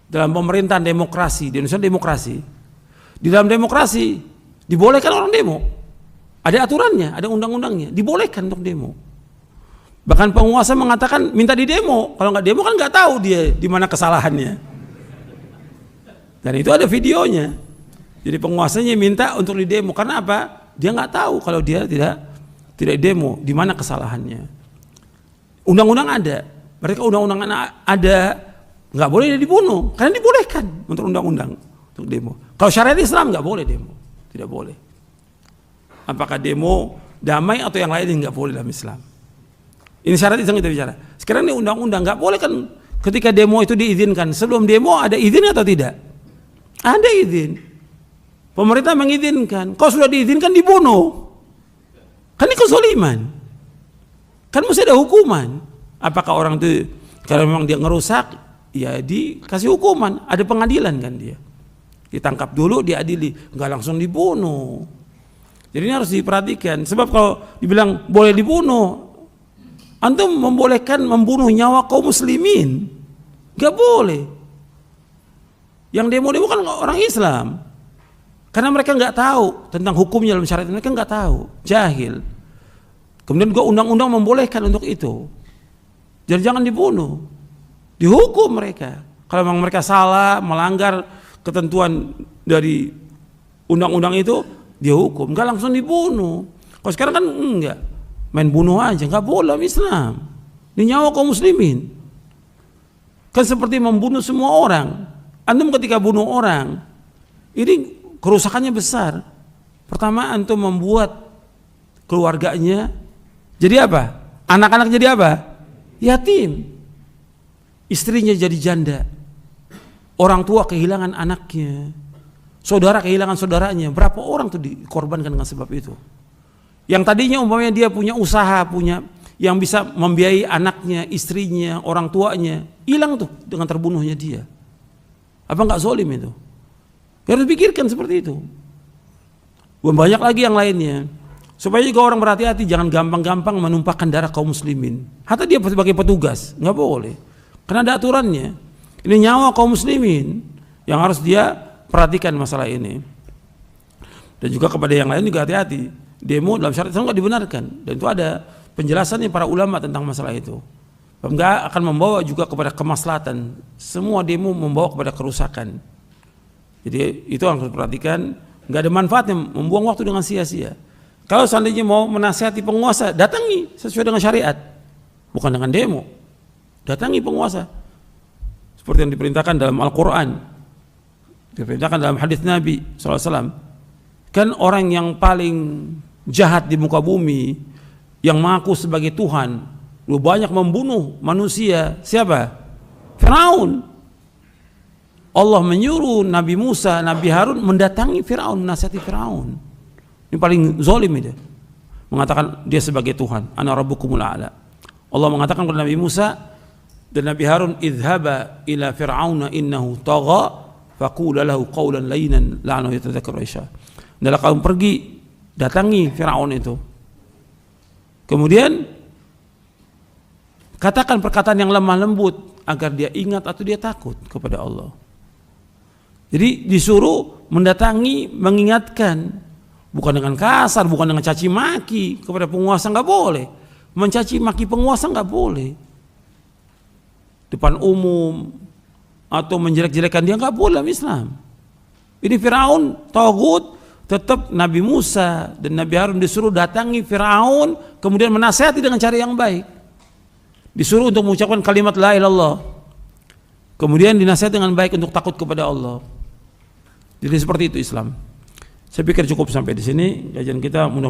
dalam pemerintahan demokrasi, di Indonesia demokrasi. Di dalam demokrasi dibolehkan orang demo. Ada aturannya, ada undang-undangnya, dibolehkan untuk demo. Bahkan penguasa mengatakan minta di demo, kalau nggak demo kan nggak tahu dia di mana kesalahannya. Dan itu ada videonya. Jadi penguasanya minta untuk di demo karena apa? Dia nggak tahu kalau dia tidak demo di mana kesalahannya. Undang-undang ada, mereka undang-undang ada, nggak boleh dia dibunuh karena dibolehkan untuk undang-undang untuk demo. Kalau syariat Islam nggak boleh demo, tidak boleh. Apakah demo damai atau yang lainnya nggak boleh dalam Islam. Ini syarat Islam kita bicara. Sekarang ini undang-undang nggak boleh kan ketika demo itu diizinkan. Sebelum demo ada izin atau tidak? Ada izin. Pemerintah mengizinkan. Kalau sudah diizinkan dibunuh. Kan ini kezaliman. Kan mesti ada hukuman. Apakah orang itu kalau memang dia ngerusak, ya dikasih hukuman. Ada pengadilan kan dia. Ditangkap dulu, diadili, nggak langsung dibunuh. Jadi ini harus diperhatikan. Sebab kalau dibilang boleh dibunuh, antum membolehkan membunuh nyawa kaum muslimin, nggak boleh. Yang demo-demo kan orang Islam, karena mereka nggak tahu tentang hukumnya dalam syariat, mereka nggak tahu, jahil. Kemudian juga undang-undang membolehkan untuk itu. Jadi jangan dibunuh, dihukum mereka. Kalau memang mereka salah, melanggar ketentuan dari undang-undang itu, dia hukum, nggak langsung dibunuh. Kalau sekarang kan enggak, main bunuh aja, nggak boleh dalam Islam. Ini nyawa kaum muslimin. Kan seperti membunuh semua orang. Antum ketika bunuh orang, ini kerusakannya besar. Pertama, antum membuat keluarganya jadi apa? Anak-anak jadi apa? Yatim. Istrinya jadi janda. Orang tua kehilangan anaknya. Saudara kehilangan saudaranya. Berapa orang tuh dikorbankan dengan sebab itu? Yang tadinya umpamanya dia punya usaha, punya yang bisa membiayai anaknya, istrinya, orang tuanya, hilang tuh dengan terbunuhnya dia. Apa enggak zalim itu? Harus pikirkan seperti itu. Banyak lagi yang lainnya. Supaya juga orang berhati-hati, jangan gampang-gampang menumpahkan darah kaum muslimin. Hatta dia sebagai petugas, nggak boleh. Karena ada aturannya. Ini nyawa kaum muslimin yang harus dia perhatikan masalah ini. Dan juga kepada yang lain juga hati-hati. Demo dalam syariat Islam nggak dibenarkan. Dan itu ada penjelasannya para ulama tentang masalah itu. Nggak akan membawa juga kepada kemaslahatan. Semua demo membawa kepada kerusakan. Jadi itu harus diperhatikan. Nggak ada manfaatnya membuang waktu dengan sia-sia. Kalau seandainya mau menasihati penguasa, datangi sesuai dengan syariat, bukan dengan demo. Datangi penguasa seperti yang diperintahkan dalam Al-Quran, diperintahkan dalam hadis Nabi SAW. Kan orang yang paling jahat di muka bumi, yang mengaku sebagai Tuhan, lu banyak membunuh manusia, siapa? Firaun. Allah menyuruh Nabi Musa, Nabi Harun mendatangi Firaun, menasihati Firaun. Ini paling zalim itu. Mengatakan dia sebagai Tuhan, ana rabbukumul a'la. Allah mengatakan kepada Nabi Musa dan Nabi Harun, idhaba ila fir'auna innahu tagha faqula lahu qawlan layyinan la'annahu yatadhakkaru Aisyah. Adalah kamu pergi datangi Firaun itu. Kemudian katakan perkataan yang lemah lembut agar dia ingat atau dia takut kepada Allah. Jadi disuruh mendatangi, mengingatkan, bukan dengan kasar, bukan dengan caci maki kepada penguasa, nggak boleh. Mencaci maki penguasa nggak boleh. Depan umum atau menjelek-jelekan dia nggak boleh dalam Islam. Ini Firaun, tagut, tetap Nabi Musa dan Nabi Harun disuruh datangi Firaun, kemudian menasihati dengan cara yang baik. Disuruh untuk mengucapkan kalimat la ilaha illallah. Kemudian dinasihati dengan baik untuk takut kepada Allah. Jadi seperti itu Islam. Saya pikir cukup sampai di sini kajian kita. Mudah